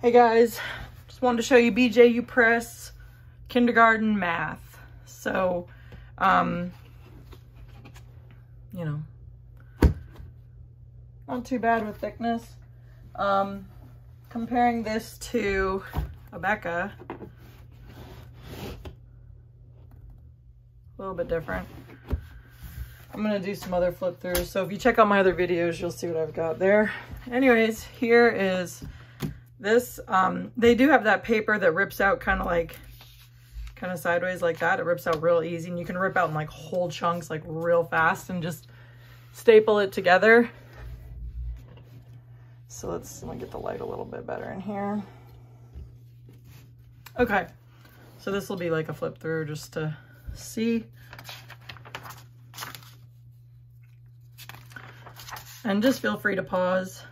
Hey guys, just wanted to show you BJU Press kindergarten math. So, you know, not too bad with thickness. Comparing this to Abeka, a little bit different. I'm gonna do some other flip throughs. So if you check out my other videos, you'll see what I've got there. Anyways, here is this. They do have that paper that rips out kind of sideways like that. It rips out real easy, and you can rip out in like whole chunks like real fast and just staple it together. So let me get the light a little bit better in here. Okay, so this will be like a flip through just to see. And just feel free to pause.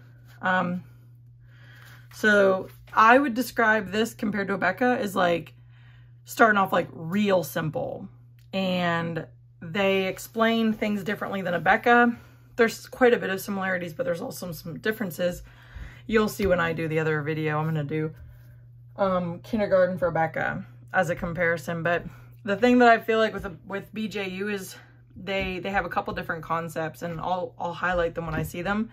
So I would describe this compared to Abeka as like starting off like real simple. And they explain things differently than Abeka. There's quite a bit of similarities, but there's also some differences. You'll see when I do the other video. I'm gonna do kindergarten for Abeka as a comparison. But the thing that I feel like with BJU is they have a couple different concepts, and I'll highlight them when I see them.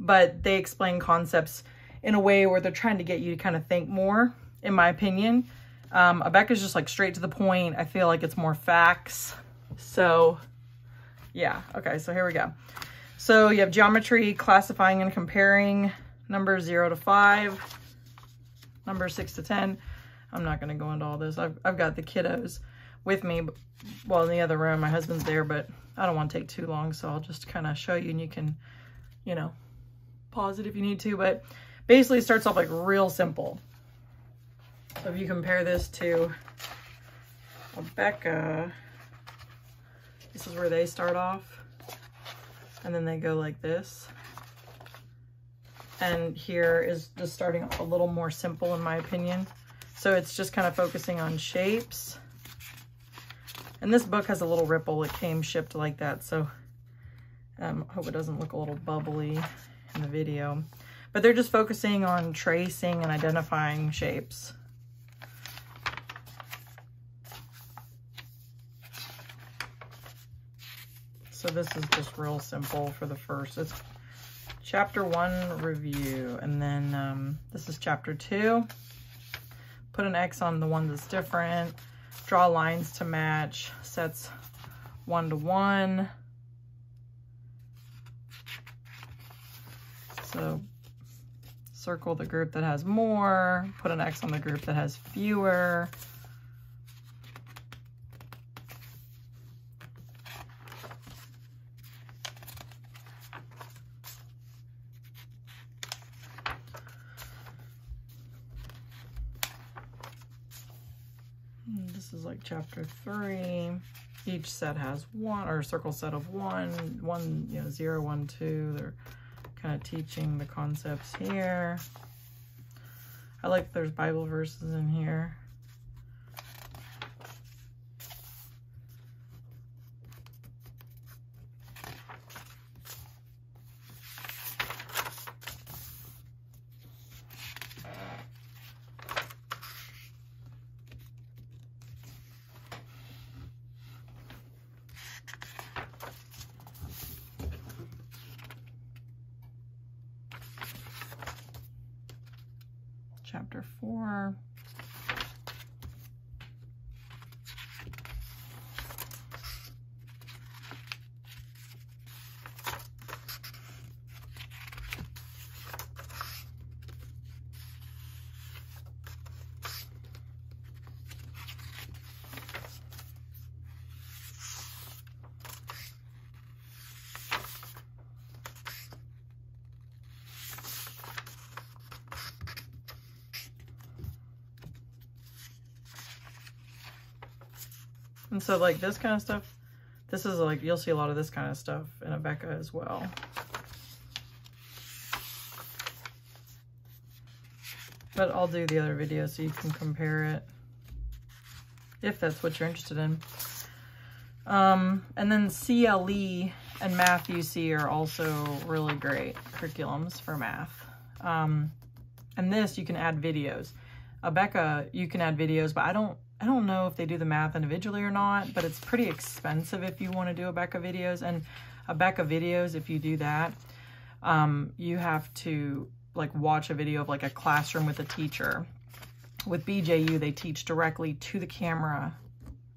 But they explain concepts in a way where they're trying to get you to kind of think more, in my opinion. Abeka's just like straight to the point. I feel like it's more facts. So yeah, okay, so here we go. So you have geometry, classifying and comparing, numbers 0 to 5, numbers 6 to 10. I'm not gonna go into all this. I've got the kiddos with me, well, in the other room. My husband's there, but I don't want to take too long, so I'll just kind of show you, and you can, you know, pause it if you need to. But basically it starts off like real simple. So if you compare this to Abeka, this is where they start off, and then they go like this. And here is just starting off a little more simple, in my opinion. So it's just kind of focusing on shapes. And this book has a little ripple. It came shipped like that, so hope it doesn't look a little bubbly in the video. But they're just focusing on tracing and identifying shapes. So this is just real simple for the first. It's chapter 1 review, and then this is chapter 2. Put an X on the one that's different. Draw lines to match, sets 1 to 1. So circle the group that has more, put an X on the group that has fewer. This is like chapter 3. Each set has one, or circle set of one, you know, 0, 1, 2. They're kind of teaching the concepts here. I like there's Bible verses in here. Chapter 4. And so like this kind of stuff, this is like, you'll see a lot of this kind of stuff in Abeka as well. But I'll do the other video so you can compare it, if that's what you're interested in. And then CLE and Math UC are also really great curriculums for math. And this, you can add videos. Abeka, you can add videos, but I don't know if they do the math individually or not, but it's pretty expensive if you want to do Abeka videos. And Abeka videos, if you do that, you have to like watch a video of like a classroom with a teacher. With BJU, they teach directly to the camera.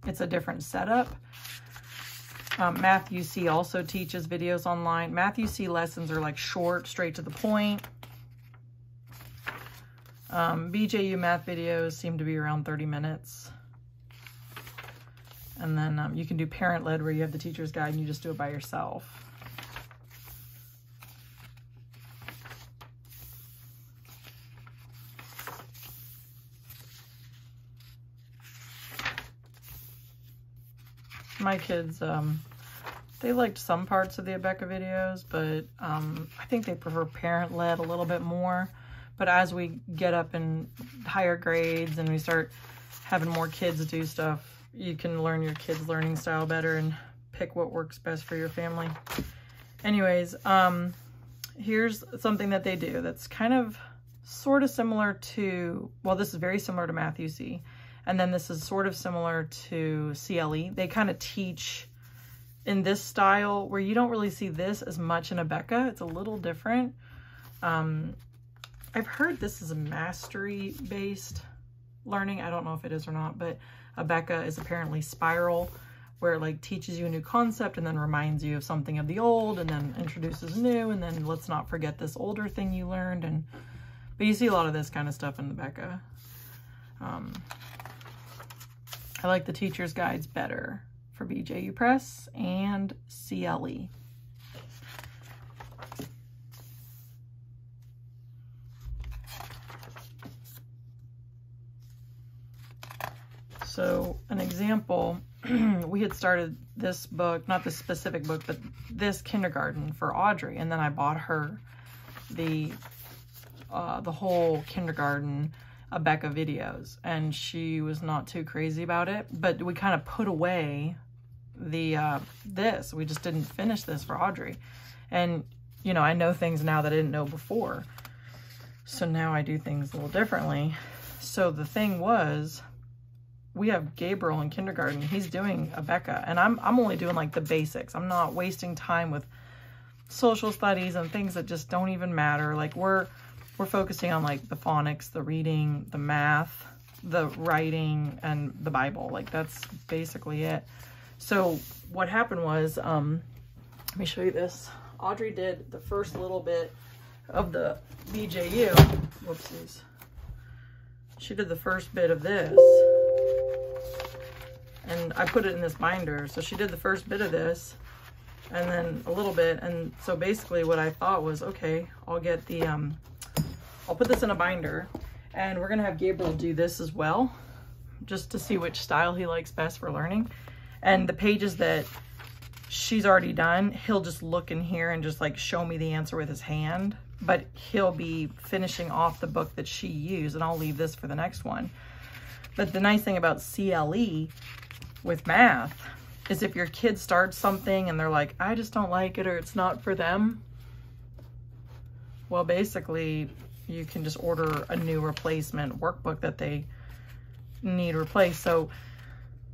It's a different setup. Math UC also teaches videos online. Math UC lessons are like short, straight to the point. BJU math videos seem to be around 30 minutes. And then you can do parent-led where you have the teacher's guide and you just do it by yourself. My kids, they liked some parts of the Abeka videos, but I think they prefer parent-led a little bit more. But as we get up in higher grades and we start having more kids do stuff, you can learn your kids' learning style better and pick what works best for your family. Anyways, here's something that they do that's kind of sort of similar to, well, this is very similar to Math UC. And then this is sort of similar to CLE. They kind of teach in this style where you don't really see this as much in Abeka. It's a little different. I've heard this is a mastery-based learning. I don't know if it is or not, but Abeka is apparently spiral, where it like teaches you a new concept and then reminds you of something of the old and then introduces new, and then let's not forget this older thing you learned. But you see a lot of this kind of stuff in Abeka. I like the teacher's guides better for BJU Press and CLE. So an example, we had started this book, not this specific book, but this kindergarten for Audrey. And then I bought her the whole kindergarten Abeka videos, and she was not too crazy about it, but we kind of put away this. We just didn't finish this for Audrey. And, you know, I know things now that I didn't know before. So now I do things a little differently. So the thing was, we have Gabriel in kindergarten. He's doing Abeka, and I'm only doing like the basics. I'm not wasting time with social studies and things that just don't even matter. Like we're focusing on like the phonics, the reading, the math, the writing, and the Bible. Like that's basically it. So what happened was, let me show you this. Audrey did the first little bit of the BJU. Whoopsies. She did the first bit of this. And I put it in this binder. So she did the first bit of this and then a little bit. And so basically what I thought was, okay, I'll get the, I'll put this in a binder and we're going to have Gabriel do this as well, just to see which style he likes best for learning. And the pages that she's already done, he'll just look in here and just like show me the answer with his hand, but he'll be finishing off the book that she used, and I'll leave this for the next one. But the nice thing about CLE with math is if your kid starts something and they're like, I just don't like it, or it's not for them, well, basically you can just order a new replacement workbook that they need replaced. So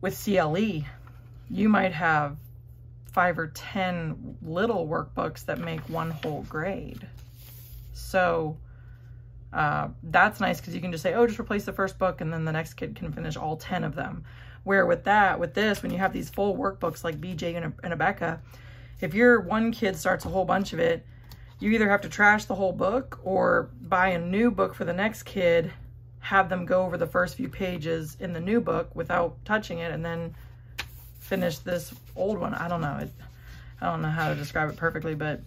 with CLE, you might have 5 or 10 little workbooks that make one whole grade. So that's nice because you can just say, oh, just replace the first book, and then the next kid can finish all 10 of them. Where with this, when you have these full workbooks like BJ and Abeka, if your one kid starts a whole bunch of it, you either have to trash the whole book or buy a new book for the next kid, have them go over the first few pages in the new book without touching it, and then finish this old one. I don't know. I don't know how to describe it perfectly, but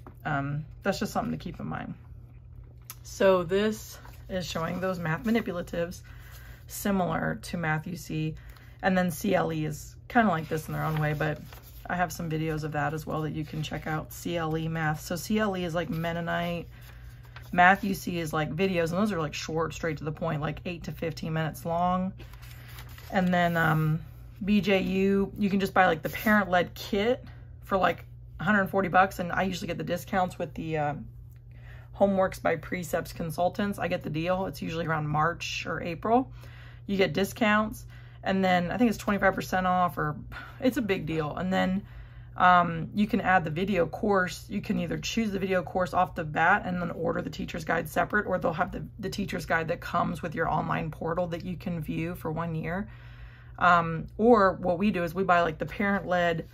that's just something to keep in mind. So this is showing those math manipulatives similar to Math UC. And then CLE is kind of like this in their own way, but I have some videos of that as well that you can check out. CLE math. So CLE is like Mennonite. Math UC is like videos, and those are like short, straight to the point, like 8 to 15 minutes long. And then BJU, you can just buy like the parent-led kit for like $140, and I usually get the discounts with the Homeworks by Precepts Consultants. I get the deal. It's usually around March or April. You get discounts, and then I think it's 25% off, or it's a big deal. And then you can add the video course. You can either choose the video course off the bat and then order the teacher's guide separate, or they'll have the teacher's guide that comes with your online portal that you can view for 1 year. Or what we do is we buy like the parent-led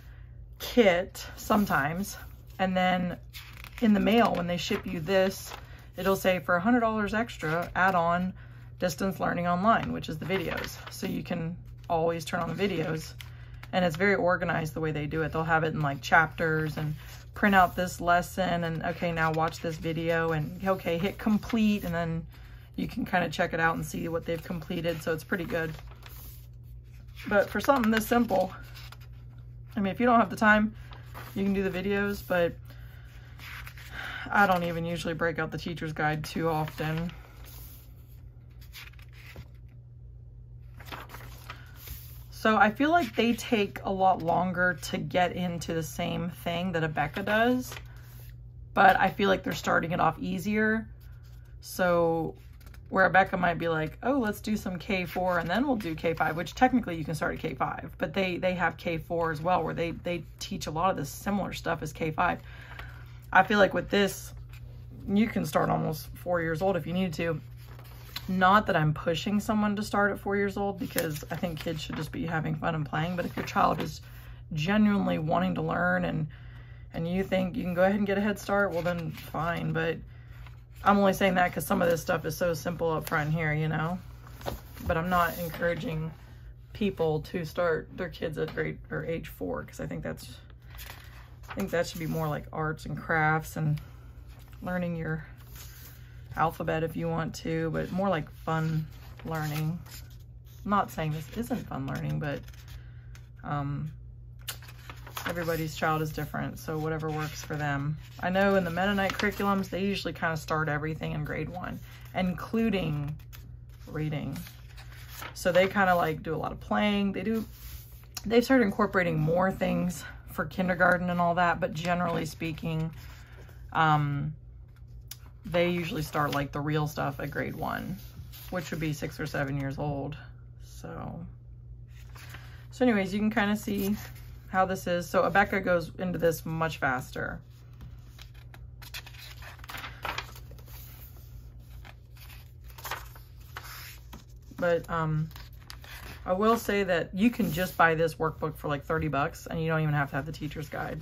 kit sometimes, and then in the mail when they ship you this, it'll say for $100 extra, add on distance learning online, which is the videos. So you can always turn on the videos, and it's very organized the way they do it. They'll have it in like chapters and print out this lesson and okay, now watch this video and okay, hit complete, and then you can kind of check it out and see what they've completed. So it's pretty good. But for something this simple, I mean, if you don't have the time, you can do the videos, but I don't even usually break out the teacher's guide too often. So I feel like they take a lot longer to get into the same thing that Abeka does, but I feel like they're starting it off easier. So where Abeka might be like, oh, let's do some K4 and then we'll do K5, which technically you can start at K5, but they have K4 as well, where they teach a lot of this similar stuff as K5. I feel like with this, you can start almost 4 years old if you need to. Not that I'm pushing someone to start at 4 years old, because I think kids should just be having fun and playing. But if your child is genuinely wanting to learn and you think you can go ahead and get a head start, well then fine. But I'm only saying that because some of this stuff is so simple up front here, you know. But I'm not encouraging people to start their kids at age 4, because I think that should be more like arts and crafts and learning your alphabet if you want to, but more like fun learning. I'm not saying this isn't fun learning, but everybody's child is different, so whatever works for them. I know in the Mennonite curriculums, they usually kind of start everything in grade 1, including reading. So they kind of like do a lot of playing. They've started incorporating more things for kindergarten and all that, but generally speaking, they usually start like the real stuff at grade 1, which would be 6 or 7 years old. So anyways, you can kind of see how this is. So Abeka goes into this much faster. But I will say that you can just buy this workbook for like 30 bucks and you don't even have to have the teacher's guide.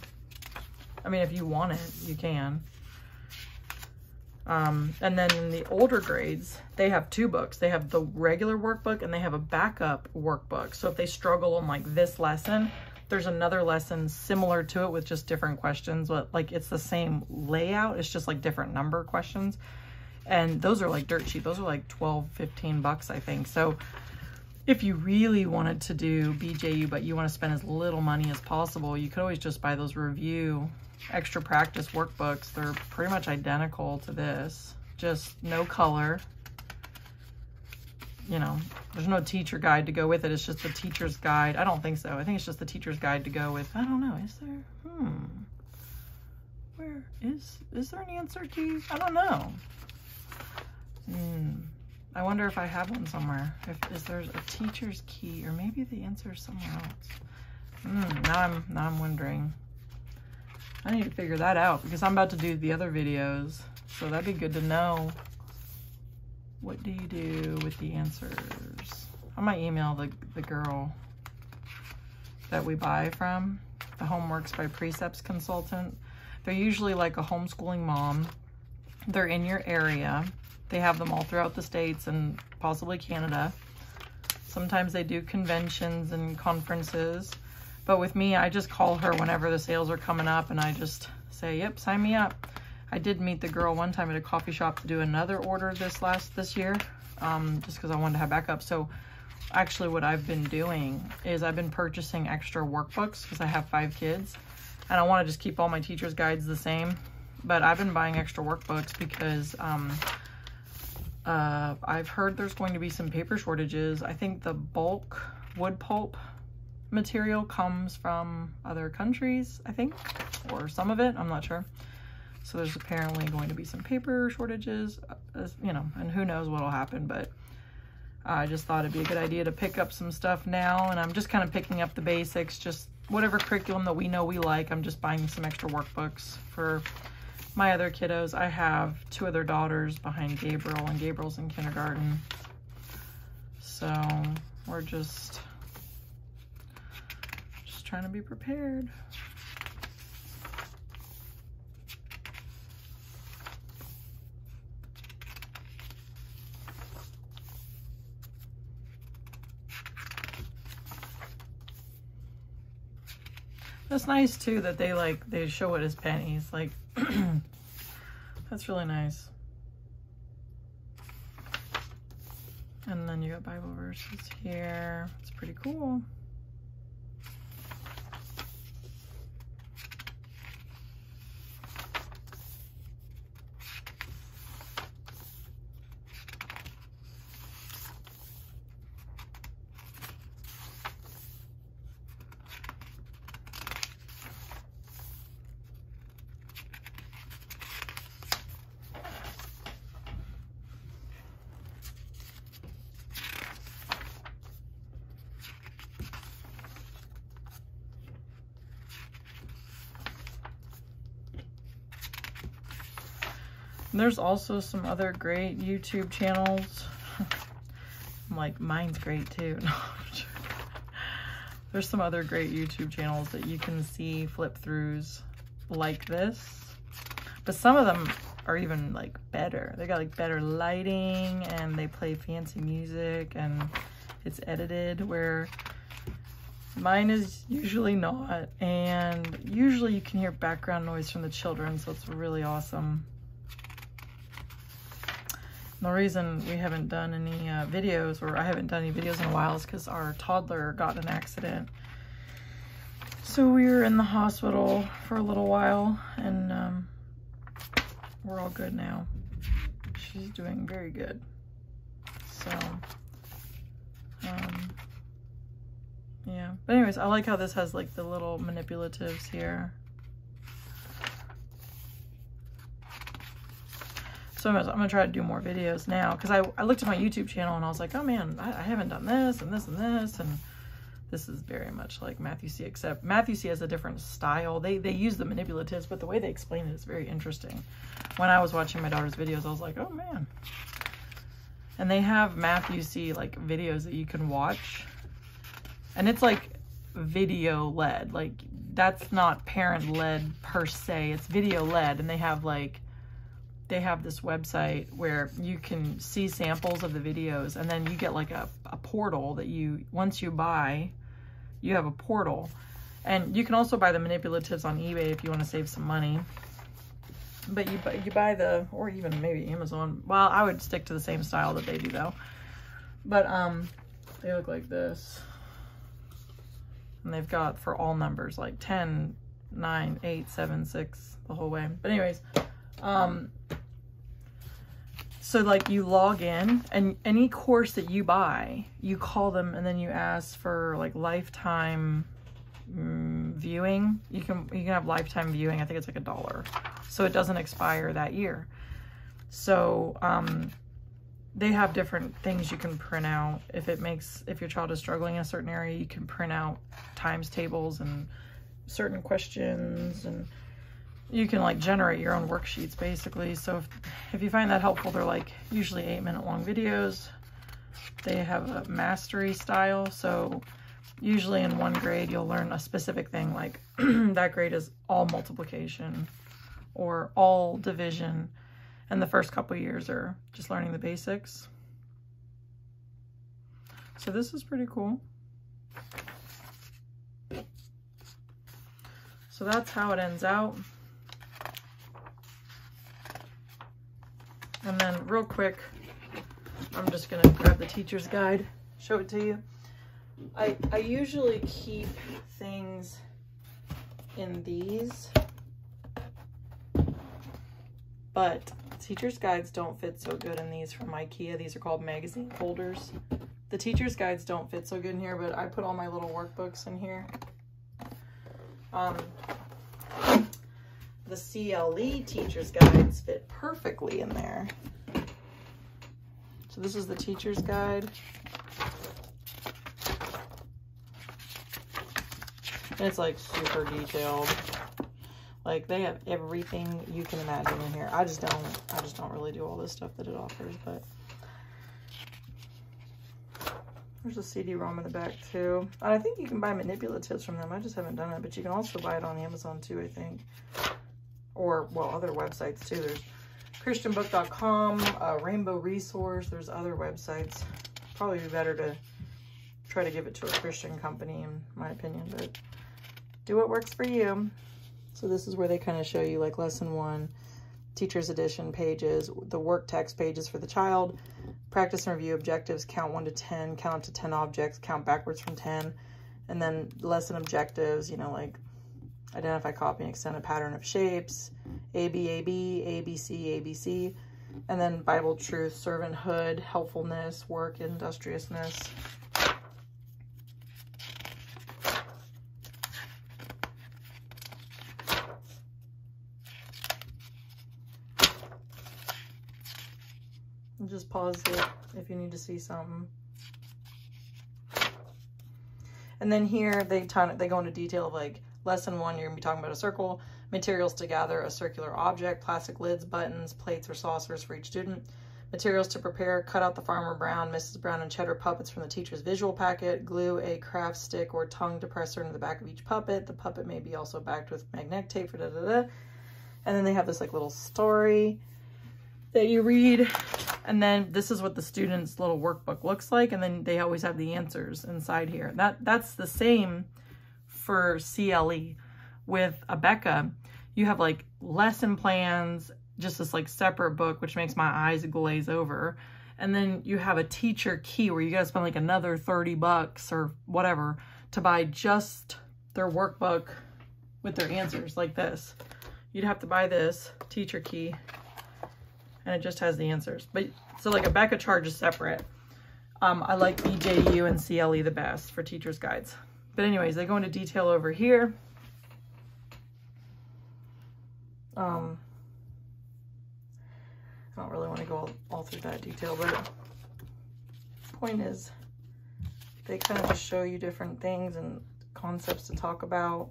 I mean, if you want it, you can. And then in the older grades, they have 2 books. They have the regular workbook and they have a backup workbook. So if they struggle on like this lesson, there's another lesson similar to it with just different questions, but like it's the same layout. It's just like different number questions. And those are like dirt cheap. Those are like 12, 15 bucks, I think. So if you really wanted to do BJU, but you want to spend as little money as possible, you could always just buy those review extra practice workbooks. They're pretty much identical to this, just no color. You know, there's no teacher guide to go with it. It's just the teacher's guide. I don't think so. I think it's just the teacher's guide to go with. I don't know. Is there? Where is there an answer key? I don't know. I wonder if I have one somewhere. If there's a teacher's key, or maybe the answer is somewhere else. Now I'm wondering. I need to figure that out because I'm about to do the other videos. So that'd be good to know. What do you do with the answers? I might email the girl that we buy from, the Homeworks by Precepts Consultant. They're usually like a homeschooling mom. They're in your area. They have them all throughout the States and possibly Canada. Sometimes they do conventions and conferences. But with me, I just call her whenever the sales are coming up and I just say, yep, sign me up. I did meet the girl one time at a coffee shop to do another order this year, just because I wanted to have backup. So actually what I've been doing is I've been purchasing extra workbooks because I have 5 kids and I want to just keep all my teacher's guides the same. But I've been buying extra workbooks because I've heard there's going to be some paper shortages. I think the bulk wood pulp material comes from other countries, I think, or some of it, I'm not sure. So there's apparently going to be some paper shortages, you know, and who knows what'll happen, but I just thought it'd be a good idea to pick up some stuff now, and I'm just kind of picking up the basics, just whatever curriculum that we know we like. I'm just buying some extra workbooks for my other kiddos. I have 2 other daughters behind Gabriel, and Gabriel's in kindergarten. So we're just trying to be prepared. That's nice too that they show it as pennies. Like, that's really nice. And then you got Bible verses here. It's pretty cool. And there's also some other great YouTube channels. I'm like, mine's great too. No, there's some other great YouTube channels that you can see flip throughs like this. But some of them are even like better. They got like better lighting and they play fancy music and it's edited, where mine is usually not. And usually you can hear background noise from the children, so it's really awesome. The reason we haven't done any videos, or I haven't done any videos in a while, is because our toddler got in an accident. So we were in the hospital for a little while, and we're all good now. She's doing very good. So, yeah. But anyways, I like how this has like the little manipulatives here. So I'm gonna try to do more videos now, because I looked at my YouTube channel and I was like, oh man, I haven't done this and this and this, and this is very much like Matthew C, except Matthew C has a different style. They use the manipulatives, but the way they explain it is very interesting. When I was watching my daughter's videos, I was like, oh man. And they have Matthew C like videos that you can watch, and it's like video led. Like, that's not parent led per se, it's video led. And they have this website where you can see samples of the videos, and then you get like a portal that once you buy, you have a portal. And you can also buy the manipulatives on eBay if you want to save some money. But you buy or even maybe Amazon. Well, I would stick to the same style that they do though. But they look like this. And they've got for all numbers, like 10, 9, 8, 7, 6, the whole way. But anyways, so like you log in, and any course that you buy, you call them and then you ask for like lifetime viewing. You can have lifetime viewing. I think it's like $1, so it doesn't expire that year. So they have different things you can print out. If your child is struggling in a certain area, you can print out times tables and certain questions, and you can like generate your own worksheets basically. So if you find that helpful, they're like usually 8-minute long videos. They have a mastery style. So usually in one grade, you'll learn a specific thing, like that grade is all multiplication or all division. And the first couple of years are just learning the basics. So this is pretty cool. So that's how it ends out. And then real quick, I'm just gonna grab the teacher's guide, show it to you. I usually keep things in these, but teacher's guides don't fit so good in these from IKEA. These are called magazine holders. The teacher's guides don't fit so good in here, but I put all my little workbooks in here. the CLE teacher's guides fit perfectly in there. So this is the teacher's guide. And it's like super detailed. Like they have everything you can imagine in here. I just don't really do all this stuff that it offers, but there's a CD-ROM in the back too. And I think you can buy manipulatives from them. I just haven't done it, but you can also buy it on Amazon too, I think. Or, well, other websites too. There's christianbook.com, Rainbow Resource. There's other websites. Probably be better to try to give it to a Christian company, in my opinion, but do what works for you. So this is where they kind of show you like lesson 1, teacher's edition pages, the work text pages for the child, practice and review objectives, count 1 to 10, count up to 10 objects, count backwards from 10, and then lesson objectives, you know, like identify, copy, and extend a pattern of shapes, A, B, A, B, A, B, C, A, B, C, and then Bible truth, servanthood, helpfulness, work, industriousness. Just pause it if you need to see something. And then here they go into detail of like lesson 1, you're gonna be talking about a circle, materials to gather a circular object, plastic lids, buttons, plates, or saucers for each student, materials to prepare, cut out the Farmer Brown, Mrs. Brown, and Cheddar puppets from the teacher's visual packet, glue a craft stick or tongue depressor into the back of each puppet. The puppet may be also backed with magnetic tape for da-da-da. And then they have this like little story that you read. And then this is what the student's little workbook looks like. And then they always have the answers inside here. That's the same for CLE. With Abeka, you have like lesson plans, just this like separate book, which makes my eyes glaze over. And then you have a teacher key where you gotta spend like another $30 or whatever to buy just their workbook with their answers like this. You'd have to buy this teacher key, and it just has the answers. But so like Abeka charges separate. I like BJU and CLE the best for teacher's guides. But anyways, they go into detail over here. I don't really want to go all through that detail, but the point is they kind of just show you different things and concepts to talk about.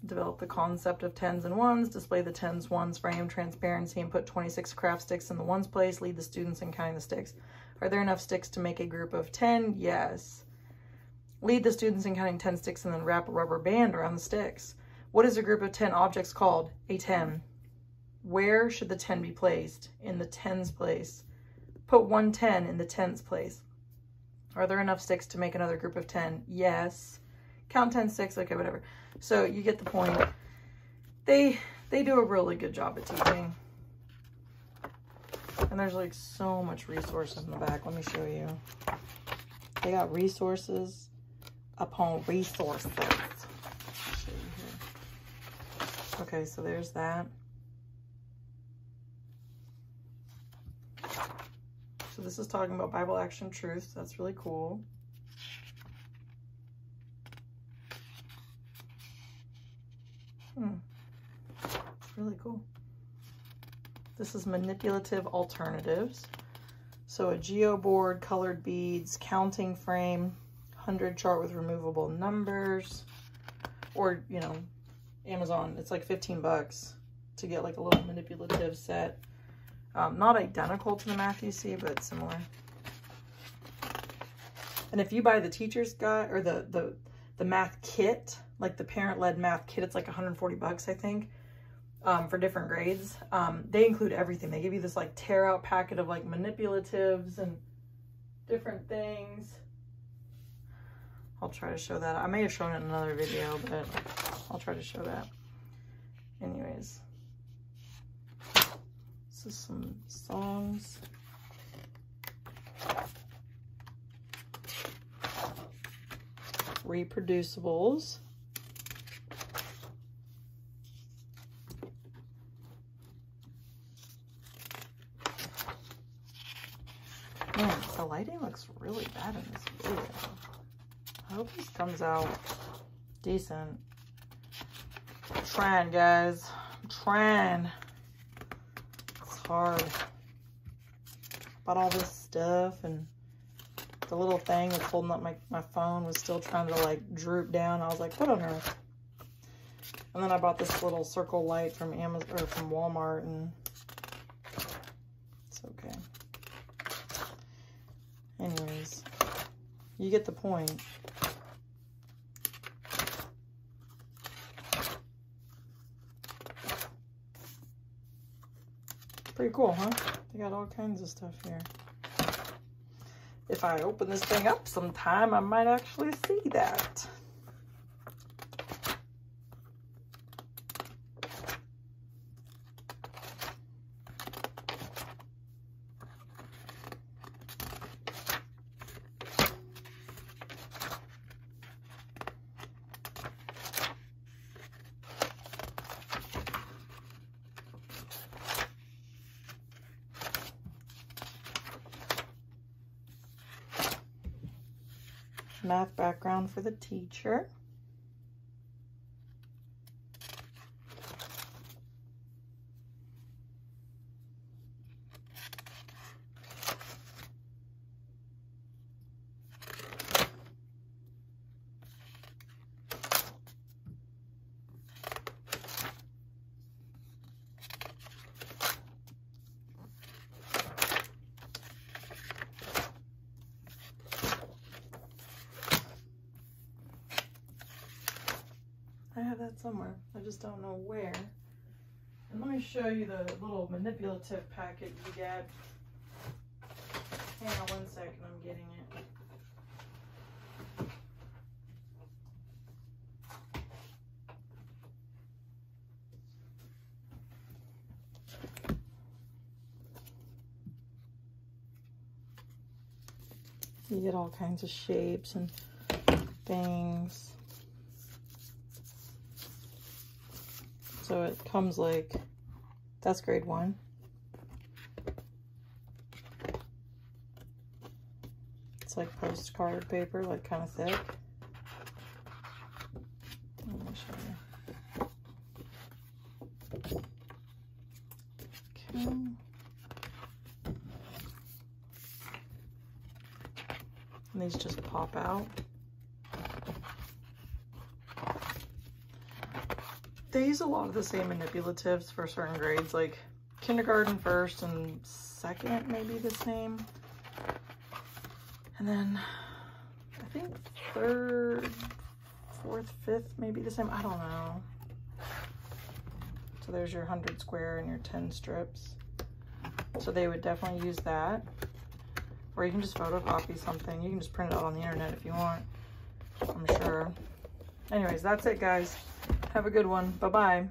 Develop the concept of tens and ones, display the tens, ones, frame, transparency, and put 26 craft sticks in the ones place. Lead the students in counting the sticks. Are there enough sticks to make a group of 10? Yes. Lead the students in counting 10 sticks and then wrap a rubber band around the sticks. What is a group of 10 objects called? A 10. Where should the 10 be placed? In the tens place. Put 1 10 in the tens place. Are there enough sticks to make another group of 10? Yes. Count 10 sticks. Okay, whatever. So you get the point. They do a really good job at teaching. And there's like so much resources in the back. Let me show you. They got resources upon resources. I'll show you here. Okay, so there's that. So this is talking about Bible action truths. That's really cool. It's really cool. This is manipulative alternatives. So a geoboard, colored beads, counting frame, 100 chart with removable numbers, or, you know, Amazon, it's like 15 bucks to get like a little manipulative set. Not identical to the math you see, but similar. And if you buy the teacher's guide or the math kit, like the parent-led math kit, it's like 140 bucks, I think, for different grades. They include everything. They give you this like tear out packet of like manipulatives and different things. I'll try to show that. I may have shown it in another video, but I'll try to show that. Anyways, this is some songs. Reproducibles. looks really bad in this video. I hope this comes out decent. I'm trying, guys. I'm trying. It's hard. Bought all this stuff, and the little thing that's holding up my phone was still trying to like droop down. I was like, what on earth? And then I bought this little circle light from Amazon or from Walmart, and it's okay. Anyways, you get the point. Pretty cool, huh? They got all kinds of stuff here. If I open this thing up sometime, I might actually see that. Math background for the teacher. I have that somewhere. I just don't know where. And let me show you the little manipulative packet you get. Hang on 1 second, I'm getting it. You get all kinds of shapes and things. So it comes like, that's grade 1. It's like postcard paper, like kind of thick. Let me show you. Okay. And these just pop out. They use a lot of the same manipulatives for certain grades, like kindergarten first and second, maybe the same. And then I think third, fourth, fifth, maybe the same. I don't know. So there's your 100 square and your 10 strips. So they would definitely use that. Or you can just photocopy something. You can just print it out on the internet if you want, I'm sure. Anyways, that's it, guys. Have a good one. Bye-bye.